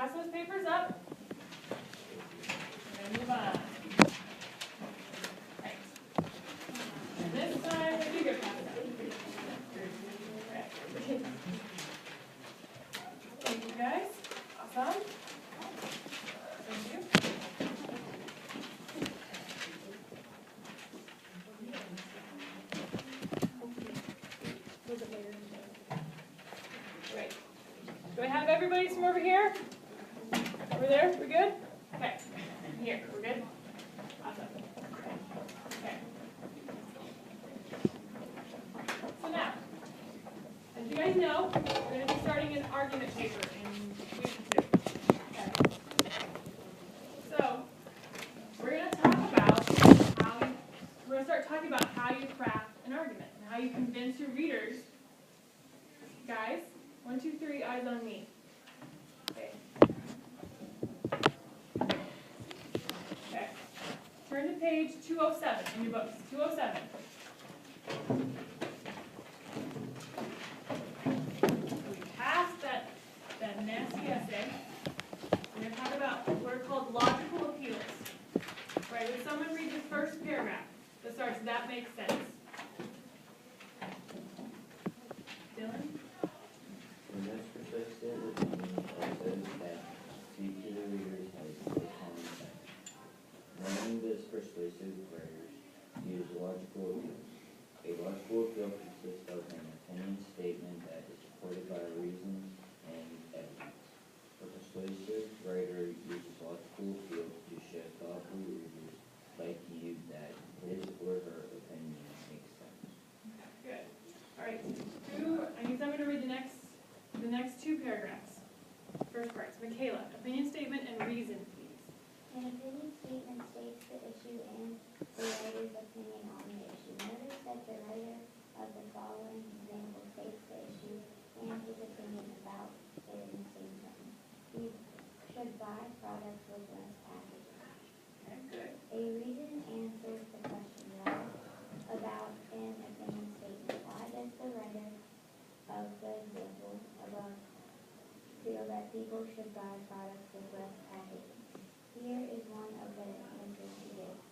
pass those papers up. We're going to move on. Right. And this time, you go pass it up. Okay. Thank you guys. Awesome. Thank you. Great. Do I have everybody from over here? Over there? We're good? Okay. Here, we're good? Awesome. Okay. So now, as you guys know, we're going to be starting an argument paper in week 2. Okay. So, we're going to talk about we're going to start talking about how you craft an argument and how you convince your readers. Guys, 1, 2, 3, eyes on me. Okay. Okay. Turn to page 207 in your books. 207. We passed that nasty essay. We're going to talk about what are called logical appeals. Right? Would someone read the first paragraph that starts, "That makes sense"? Dylan? The most persuasive opinions are those that speak to the reader's head with common sense. Knowing this persuasive writers use logical appeals. A logical appeal consists of an opinion statement that is supported by reason and evidence. A persuasive writer uses logical appeals to show thoughtful readers like you that his or her opinion makes sense. Good. All right. I need someone to read the next 2 paragraphs. First part. Michaela, opinion statement and reason, please. An opinion statement states the issue and the writer's opinion on the issue. Notice that the writer of the following example states the issue and his opinion about it in the same sentence. You should buy products with less packaging. Okay, good. A reason answers the question about an opinion statement. Why does the writer of the example above feel that people should buy products with less packaging? Here is one of the answers he gives.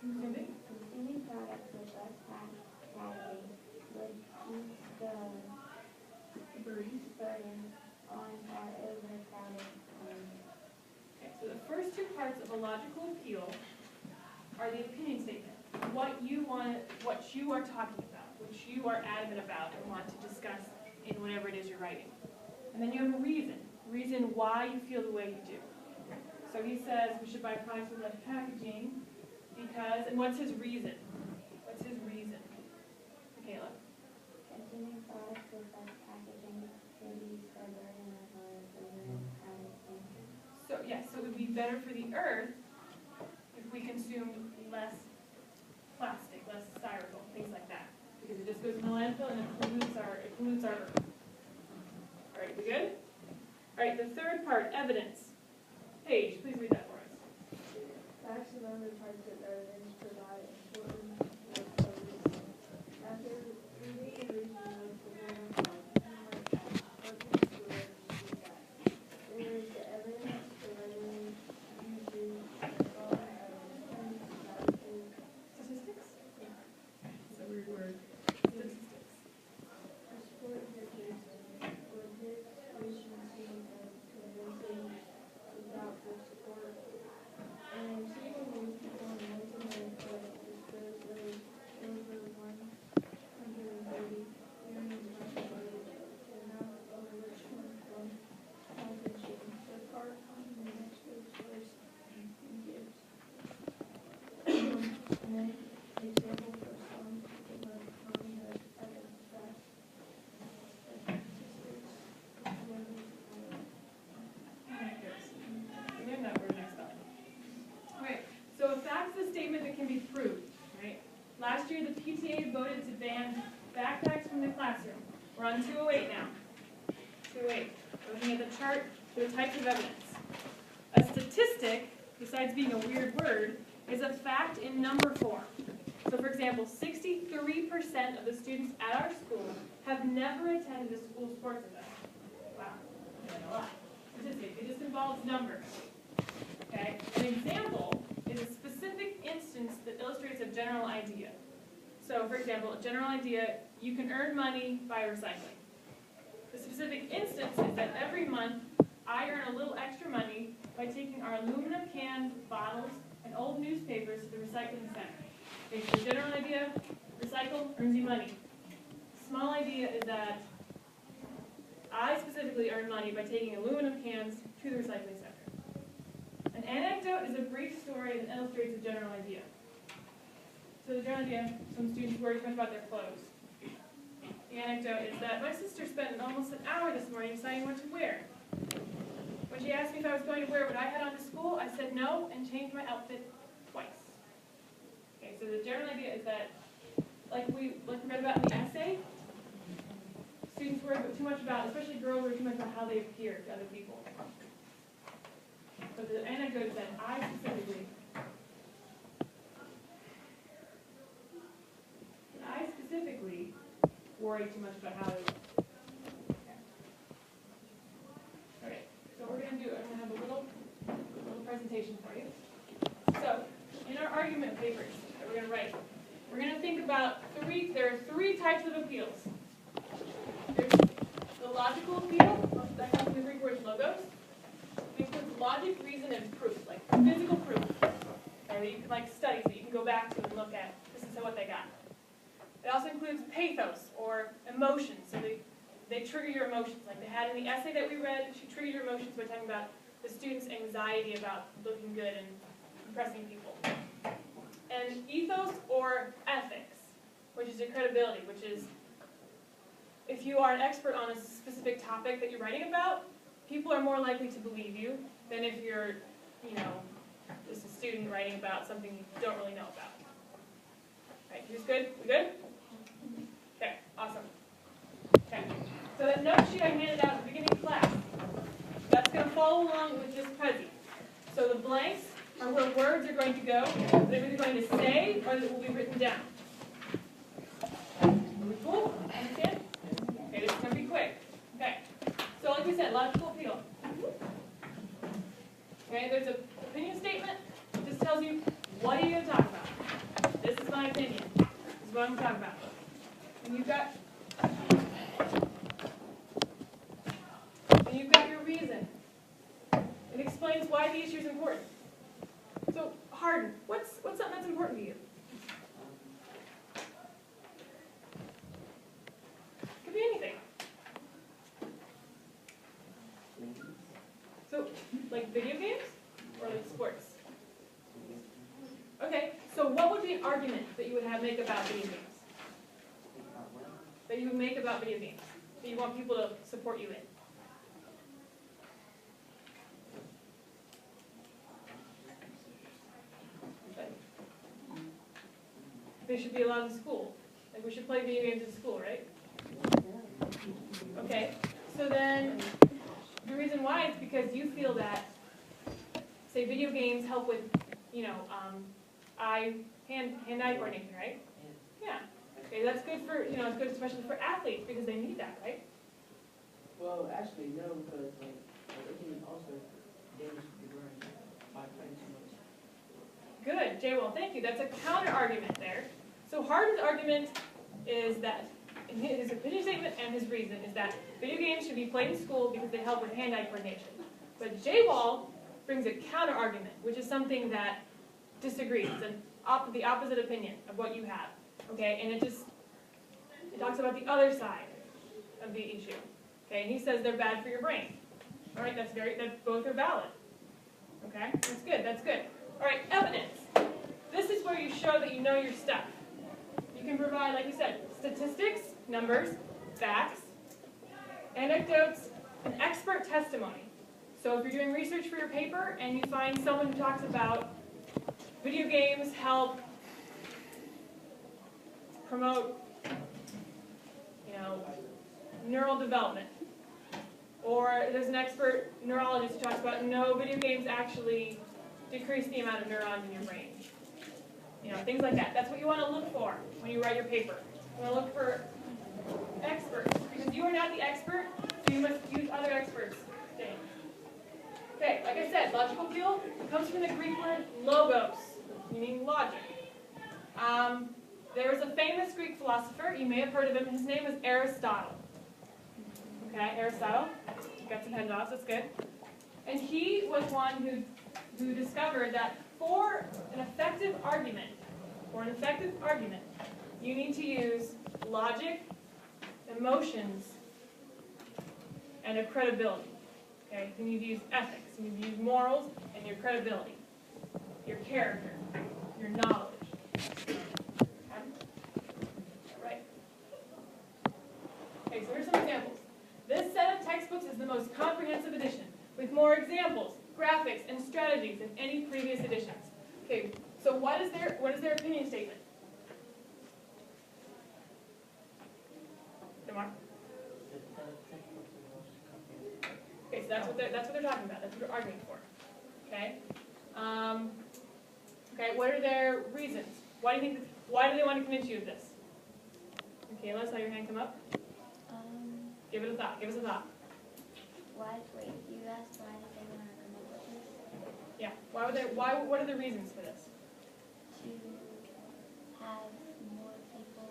Consuming products with less packaging would ease the burden on our overcrowded economy. Okay, so the first 2 parts of a logical appeal are the opinion statement. What you are talking about, what you are adamant about and want to discuss in whatever it is you're writing. And then you have a reason why you feel the way you do. So he says we should buy products with less packaging because, and what's his reason? What's his reason? Michaela? Consuming products with less packaging could ease the burden of our overcrowded economy. So yes, so it would be better for the earth if we consumed less plastic, less styrofoam, things like that. Because it just goes in the landfill and it pollutes our earth. All right, we good? All right, the third part, evidence. Paige, please read that for us. Facts and other types of evidence provide important work of reasoning. After reading and reasoning with the word of God, you might ask, what makes the writer do that? There is the evidence the writer uses the following evidence about his Statistics? It's a weird word. Statistics. to support the case with his efficiency and convincing without the support. And seeing these people in North America disposed of over 130 million microwaves, the amount of which went from packaging. The part on the next page lists and gives an example for some people of common evidence facts. Statistics, Learn that word next time. Okay, so a fact is a statement that can be proved, right? Last year, the PTA voted to ban backpacks from the classroom. We're on 208 now. 208. Looking at the chart, there are types of evidence. A statistic, besides being a weird word, is a fact in number form. So for example, 63% of the students at our school have never attended a school sports event. Wow. a lot. Statistic, it just involves numbers. Okay? An example is a specific instance that illustrates a general idea. So, for example, a general idea, you can earn money by recycling. The specific instance is that every month I earn a little extra money by taking our aluminum canned bottles and old newspapers to the recycling center. Okay, so the general idea, recycle, earns you money. Small idea is that I specifically earn money by taking aluminum cans to the recycling center. An anecdote is a brief story that illustrates a general idea. So the general idea, some students worry too much about their clothes. The anecdote is that my sister spent almost an hour this morning deciding what to wear. When she asked me if I was going to wear what I had on to school, I said no and changed my outfit twice. Okay, so the general idea is that, like we read about in the essay, students worry too much about, especially girls, worry too much about how they appear to other people. But the anecdote is that I specifically worry too much about how they look. Okay. Okay, so what we're going to do, I'm going to have a little presentation for you. So, in our argument papers that we're going to write, we're going to think about there are three types of appeals. There's the logical appeal, that comes from the Greek word logos. It includes logic, reason, and proof, like physical proof. That you can, like studies that you can go back to and look at. This is what they got. It also includes pathos, or emotions. So they trigger your emotions. Like they had in the essay that we read, she triggered your emotions by talking about the student's anxiety about looking good and impressing people. And ethos, or ethics, which is your credibility, which is if you are an expert on a specific topic that you're writing about, people are more likely to believe you than if you're, just a student writing about something you don't really know about. Right, who's good? We good? Okay, awesome. Okay, so that note sheet I handed out at the beginning of class, that's going to follow along with this Prezi. So the blanks are where words are going to go, that I'm either going to say or that will be written down. Are we cool? Understand? Okay, this is going to be quick. Okay, so like we said, logical appeal. Okay, there's an opinion statement. It just tells you what are you going to talk about. This is my opinion. This is what I'm talking about. And you've got your reason. It explains why the issue is important. So, Hardin, what's something that's important to you? Could be anything. So, like video games or like sports? Okay, so what would be an argument that you would make about video games? That you would make about video games? That you want people to support you in? They should be allowed in school. Like we should play video games in school, right? Okay, so then the reason why is because you feel that, say, video games help with, hand-eye coordination, right? Yeah. Okay, that's good for, it's good especially for athletes because they need that, right? Well, actually, no, because it can also damage the brain by playing too much. Good, J-Well, thank you. That's a counter argument there. So Hardin's argument is that, in his opinion statement and his reason, is that video games should be played in school because they help with hand-eye coordination. But J-Wall brings a counter argument, which is something that disagrees. It's the opposite opinion of what you have. Okay, and it talks about the other side of the issue. Okay, and he says they're bad for your brain. All right, that both are valid. Okay, that's good. All right, evidence. This is where you show that you know your stuff. You can provide, like you said, statistics, numbers, facts, anecdotes, and expert testimony. So if you're doing research for your paper and you find someone who talks about video games help promote, neural development, or there's an expert neurologist who talks about no, video games actually decrease the amount of neurons in your brain. Things like that. That's what you want to look for when you write your paper. You want to look for experts, because you are not the expert, so you must use other experts logical appeal comes from the Greek word logos, meaning logic. There was a famous Greek philosopher, you may have heard of him, his name was Aristotle. Okay, Aristotle, got some head nods, that's good. And he was one who discovered that for an effective argument, you need to use logic, emotions, and a credibility. Okay, you need to use ethics, you need to use morals, and your credibility, your character, your knowledge. Okay? Right. Okay, so here's some examples. This set of textbooks is the most comprehensive edition, with more examples, graphics, and strategies than any previous editions. Okay, so what is their opinion statement? Demar? Okay, so that's what they're talking about. That's what they're arguing for. Okay. Okay. What are their reasons? Why do they want to convince you of this? Okay, let's have your hand come up. Give it a thought. Give us a thought. Wait, you asked why did they want to come up with this? Yeah. What are the reasons for this? To have more people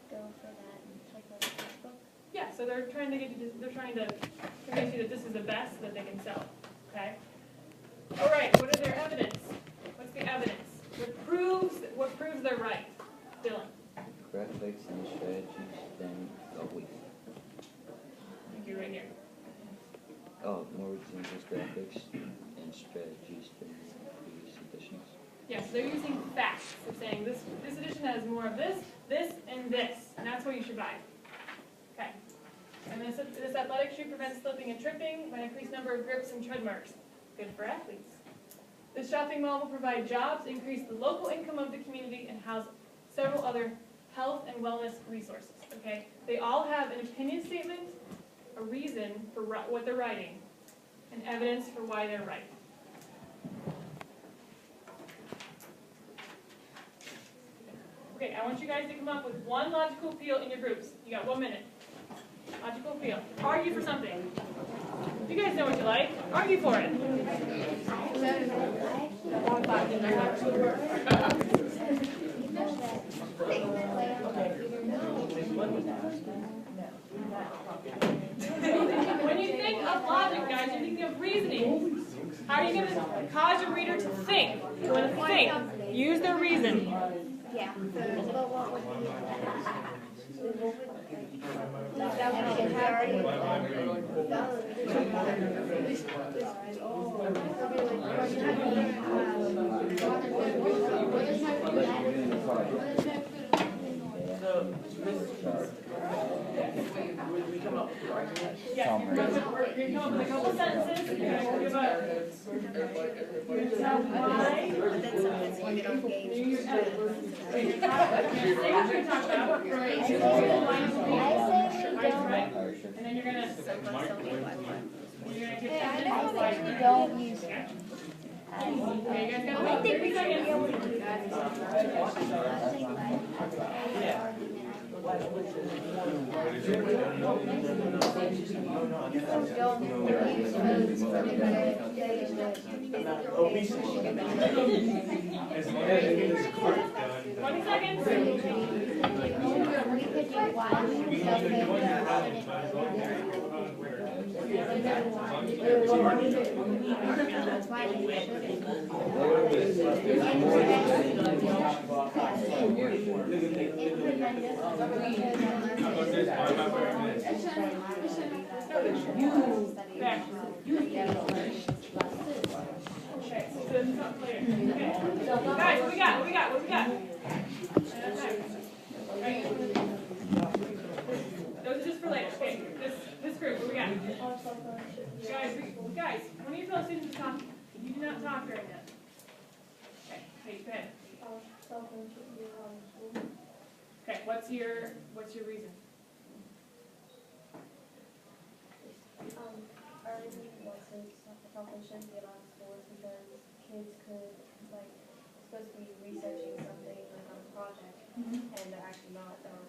go for that type of textbook? Yeah. So they're trying to convince you that this is the best that they can sell. Okay. All right. What are their evidence? What's the evidence? What proves they're right? Dylan. Graphics and strategies, then, wait. Thank you. Right here. Oh, more examples, graphics and strategies than previous editions. Yes, they're using facts. They're saying this edition has more of this, and this, and that's what you should buy. Okay. And this athletic shoe prevents slipping and tripping by an increased number of grips and tread marks. Good for athletes. This shopping mall will provide jobs, increase the local income of the community, and house several other health and wellness resources. Okay. They all have an opinion statement, a reason for what they're writing, and evidence for why they're right. Okay, I want you guys to come up with one logical appeal in your groups. You got 1 minute. Logical appeal. Argue for something. You guys know what you like. Argue for it. When you think of logic, guys, you're thinking of reasoning. How are you going to cause your reader to think? You want to think. Use their reason. Yeah. But what would be We come up with the argument. Yeah, you're going to come up with a couple sentences. You're going to give a why. You say what you're talking about. And then you're going to give I don't use it. Okay, you guys got 30 seconds. Obesity. 20 seconds. We could do one. That's why we Okay, so it's not clear. Okay. Guys, what we got? What we got? What we got? Okay. Those are just for later. Okay, this group, what we got? Guys, one of your fellow students is talking. You do not talk during this. Okay, go ahead. Okay, what's your reason? Our reason was something shouldn't get on schools because kids could, like, supposed to be researching something like on a project, and they're actually not, they're on